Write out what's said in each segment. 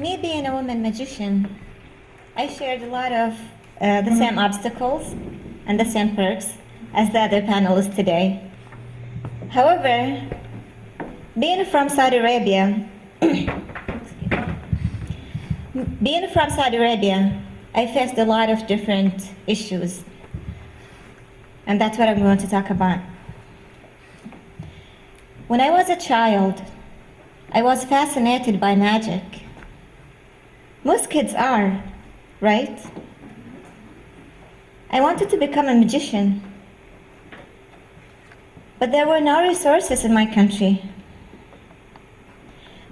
Me being a woman magician, I shared a lot of the same obstacles and the same perks as the other panelists today. However, being from Saudi Arabia, I faced a lot of different issues, and that's what I'm going to talk about. When I was a child, I was fascinated by magic. Most kids are, right? I wanted to become a magician, but there were no resources in my country.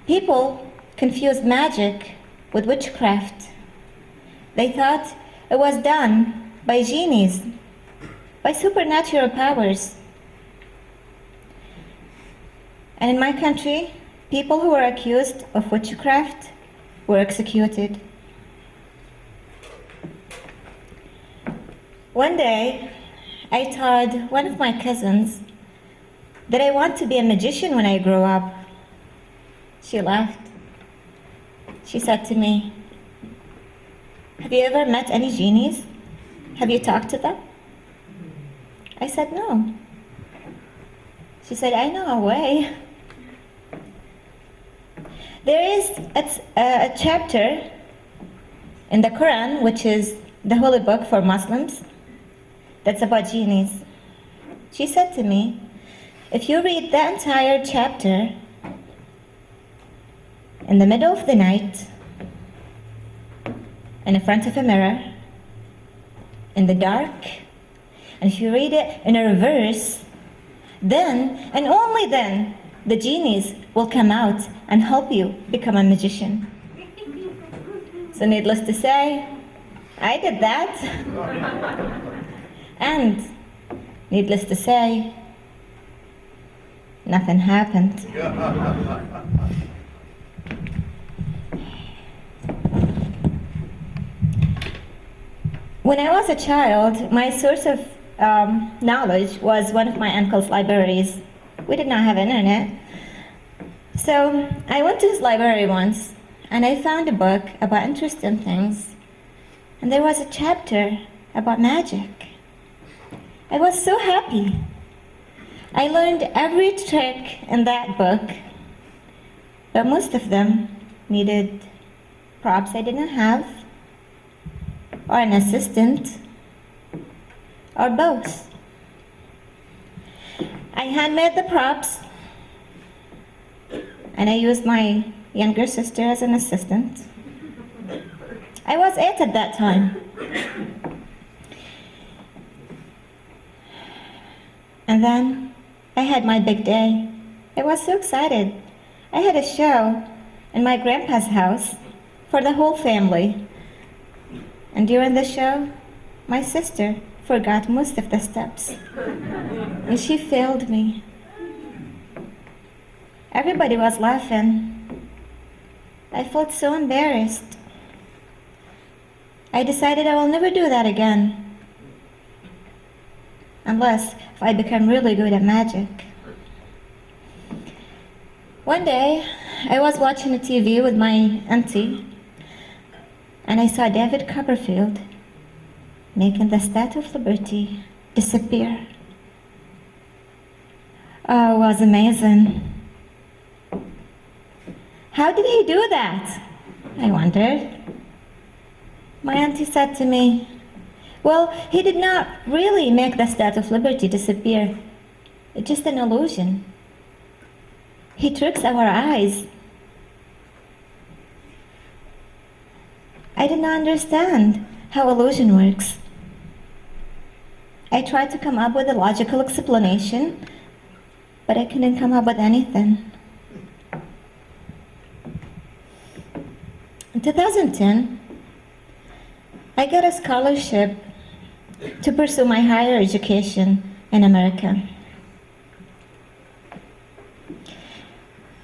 People confused magic with witchcraft. They thought it was done by genies, by supernatural powers. And in my country, people who were accused of witchcraft were executed. One day, I told one of my cousins that I want to be a magician when I grow up. She laughed. She said to me, "Have you ever met any genies? Have you talked to them?" I said, "No." She said, "I know a way." There is a chapter in the Quran, which is the holy book for Muslims, that's about genies. She said to me, if you read the entire chapter in the middle of the night, in front of a mirror, in the dark, and if you read it in a reverse, then, and only then, the genies will come out and help you become a magician. So needless to say, I did that. And needless to say, nothing happened. When I was a child, my source of knowledge was one of my uncle's libraries. We did not have internet. So I went to his library once, and I found a book about interesting things. And there was a chapter about magic. I was so happy. I learned every trick in that book, but most of them needed props I didn't have, or an assistant, or both. I handmade the props, and I used my younger sister as an assistant. I was 8 at that time. And then I had my big day. I was so excited. I had a show in my grandpa's house for the whole family. And during the show, my sister forgot most of the steps. And she failed me. Everybody was laughing. I felt so embarrassed. I decided I will never do that again, unless if I become really good at magic. One day, I was watching a TV with my auntie, and I saw David Copperfield making the Statue of Liberty disappear. Oh, it was amazing. How did he do that? I wondered. My auntie said to me, well, he did not really make the Statue of Liberty disappear. It's just an illusion. He tricks our eyes. I did not understand how illusion works. I tried to come up with a logical explanation, but I couldn't come up with anything. In 2010, I got a scholarship to pursue my higher education in America.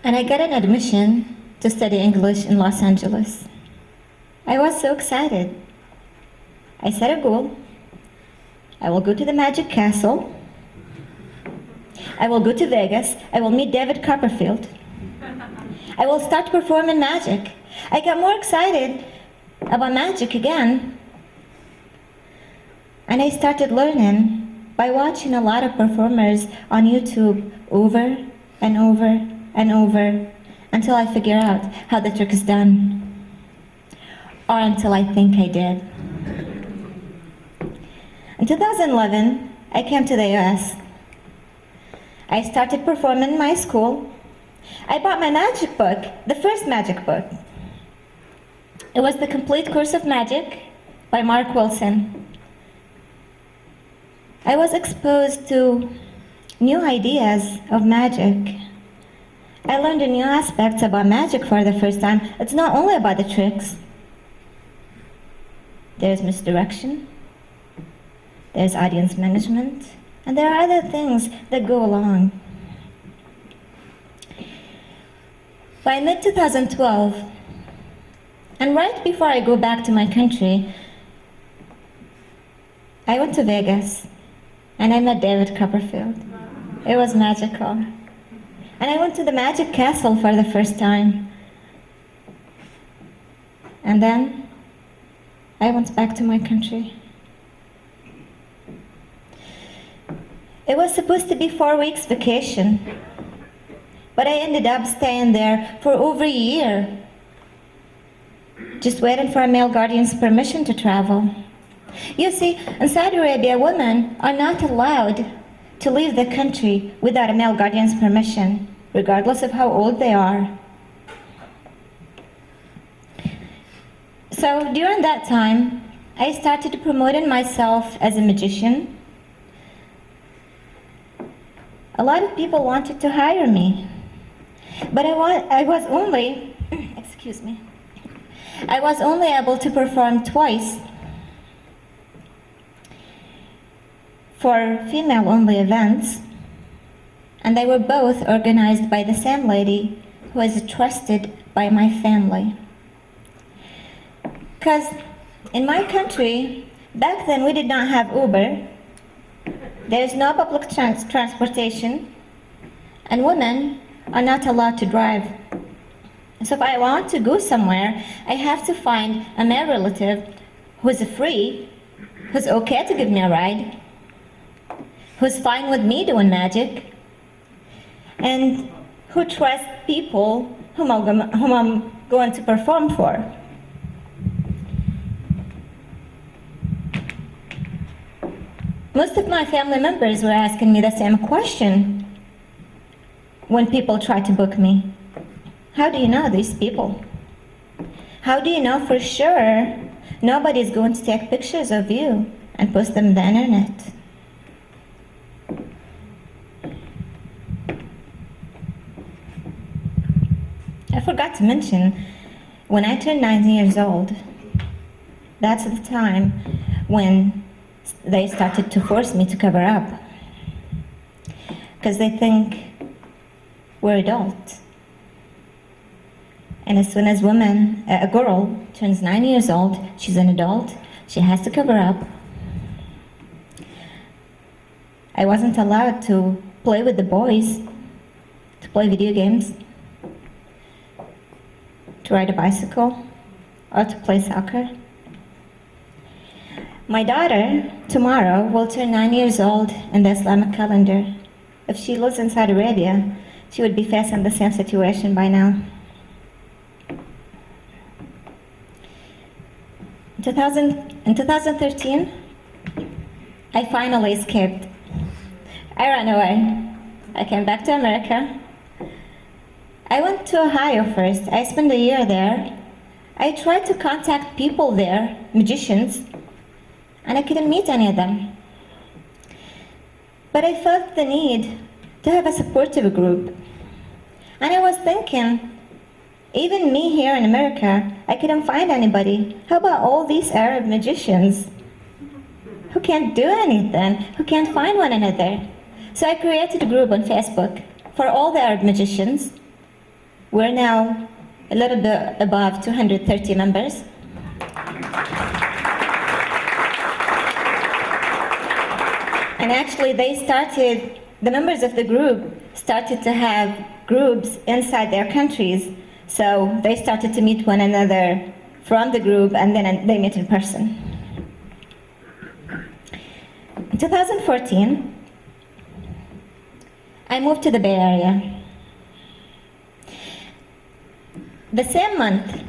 And I got an admission to study English in Los Angeles. I was so excited. I set a goal. I will go to the Magic Castle. I will go to Vegas. I will meet David Copperfield. I will start performing magic. I got more excited about magic again, and I started learning by watching a lot of performers on YouTube over and over and over until I figure out how the trick is done, or until I think I did. In 2011, I came to the US. I started performing in my school. I bought my magic book, the first magic book. It was The Complete Course of Magic by Mark Wilson. I was exposed to new ideas of magic. I learned new aspects about magic for the first time. It's not only about the tricks. There's misdirection, there's audience management, and there are other things that go along. By mid-2012, and right before I go back to my country, I went to Vegas, and I met David Copperfield. It was magical. And I went to the Magic Castle for the first time. And then I went back to my country. It was supposed to be 4 weeks vacation, but I ended up staying there for over a year, just waiting for a male guardian's permission to travel. You see, in Saudi Arabia, women are not allowed to leave the country without a male guardian's permission, regardless of how old they are. So during that time, I started promoting myself as a magician. A lot of people wanted to hire me, but I was only, excuse me, I was only able to perform twice for female-only events, and they were both organized by the same lady who is trusted by my family. Because in my country, back then we did not have Uber, there is no public transportation, and women are not allowed to drive. So if I want to go somewhere, I have to find a male relative who's free, who's okay to give me a ride, who's fine with me doing magic, and who trusts people whom I'm going to perform for. Most of my family members were asking me the same question when people try to book me. How do you know these people? How do you know for sure nobody's going to take pictures of you and post them on the internet? I forgot to mention, when I turned 19 years old, that's the time when they started to force me to cover up, because they think we're adults. And as soon as a girl turns 9 years old, she's an adult, she has to cover up. I wasn't allowed to play with the boys, to play video games, to ride a bicycle, or to play soccer. My daughter, tomorrow, will turn 9 years old in the Islamic calendar. If she lives in Saudi Arabia, she would be facing the same situation by now. In 2013, I finally escaped. I ran away. I came back to America. I went to Ohio first. I spent a year there. I tried to contact people there, magicians, and I couldn't meet any of them. But I felt the need to have a supportive group. And I was thinking, even me here in America, I couldn't find anybody. How about all these Arab magicians who can't do anything, who can't find one another? So I created a group on Facebook for all the Arab magicians. We're now a little bit above 230 members. And actually the members of the group started to have groups inside their countries So they started to meet one another from the group, and then they met in person. In 2014, I moved to the Bay Area. The same month,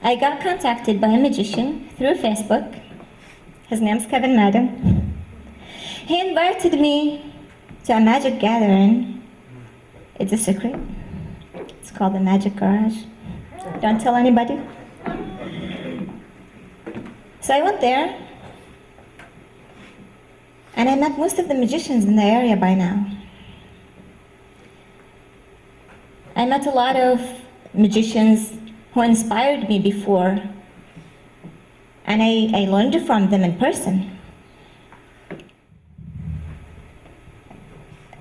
I got contacted by a magician through Facebook. His name's Kevin Madden. He invited me to a magic gathering. It's a secret. It's called the Magic Garage. Don't tell anybody. So I went there, and I met most of the magicians in the area by now. I met a lot of magicians who inspired me before, and I learned from them in person.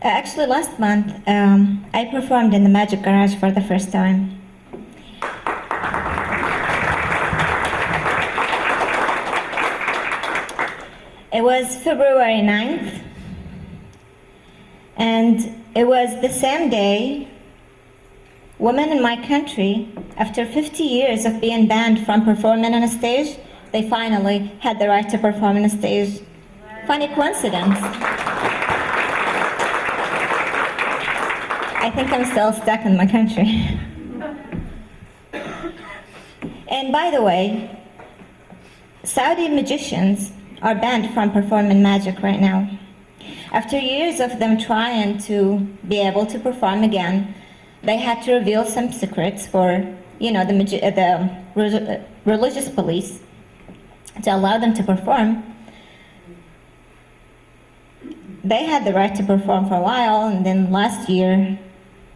Actually, last month, I performed in the Magic Garage for the first time. It was February 9th, and it was the same day women in my country, after 50 years of being banned from performing on a stage, they finally had the right to perform on a stage. Funny coincidence. I think I'm still stuck in my country. And by the way, Saudi magicians are banned from performing magic right now. After years of them trying to be able to perform again, they had to reveal some secrets for, the religious police to allow them to perform. They had the right to perform for a while, and then last year,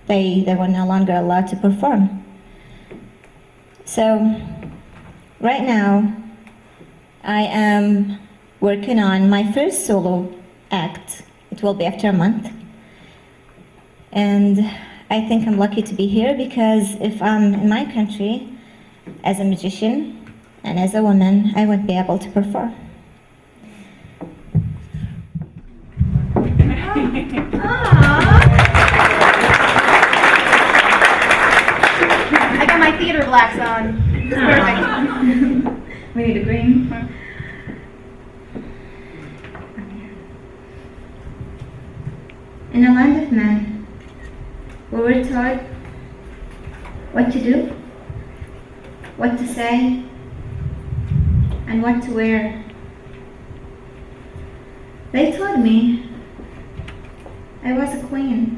they were no longer allowed to perform. So, right now, I am working on my first solo act. It will be after a month. And I think I'm lucky to be here because if I'm in my country as a magician and as a woman, I won't be able to perform. I got my theater blacks on. It's perfect. We need a green. In a land of men, we were taught what to do, what to say, and what to wear. They told me I was a queen.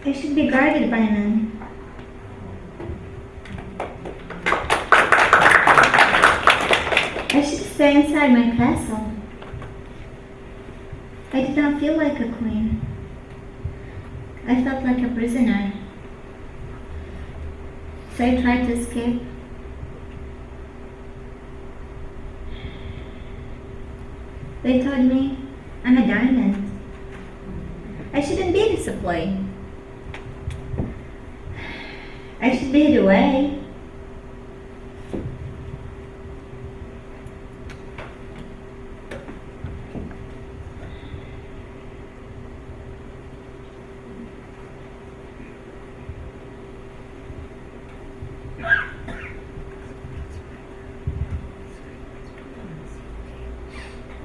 I should be guarded by men. I should stay inside my castle. I did not feel like a queen. I felt like a prisoner. So I tried to escape. They told me I'm a diamond. I shouldn't be displayed. I should be hid away.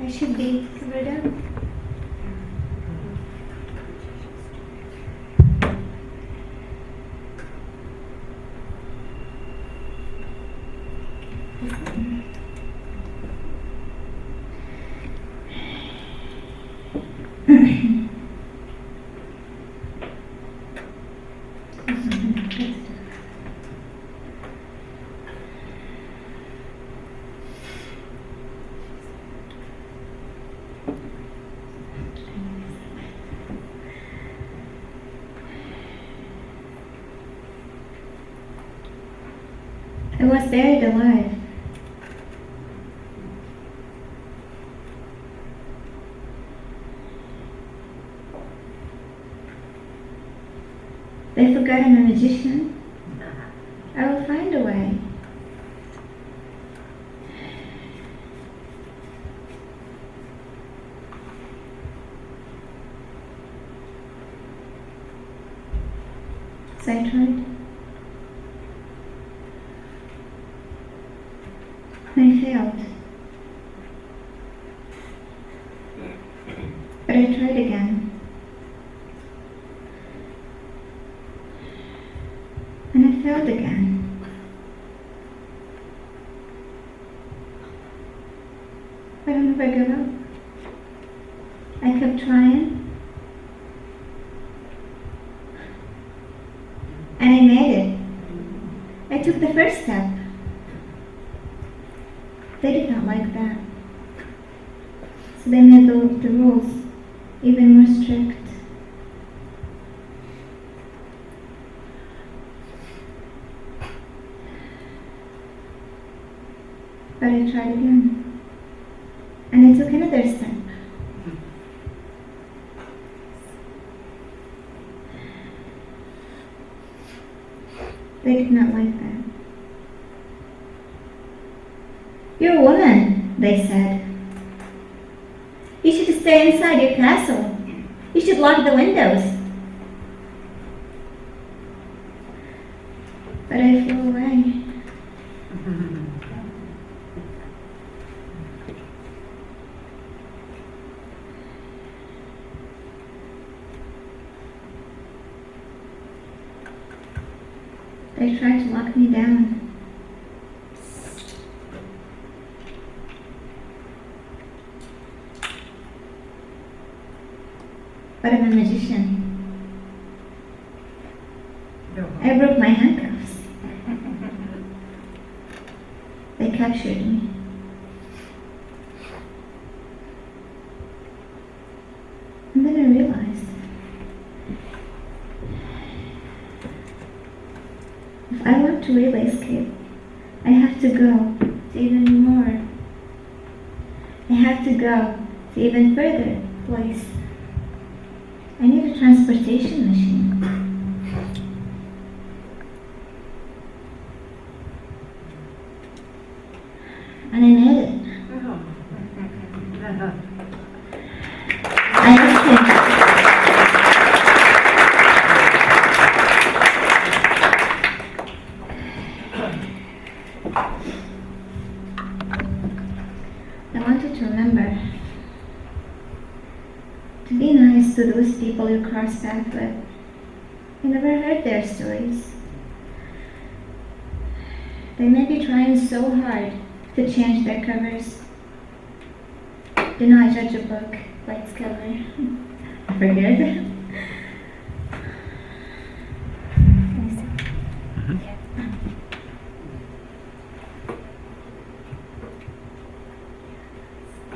I should be covered up. I was buried alive. They forgot I'm a magician. I will find a way. So I tried. I failed. But I tried again. And I failed again. But I never gave up. I kept trying. And I made it. I took the first step. They did not like that. So they made the rules even more strict. But I tried again. And I took another step. They did not like that. You're a woman, they said. You should stay inside your castle. You should lock the windows. But I flew away. They tried to lock me down. But I'm a magician. I broke my handcuffs. They captured me. And then I realized if I want to really escape, I have to go to even more. I have to go to even further place. I need a transportation machine. And I made it. I asked him. I wanted to remember to be nice to those people you cross paths with. You never heard their stories. They may be trying so hard to change their covers. Do not judge a book by its cover. Forget.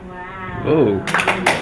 Wow. Oh.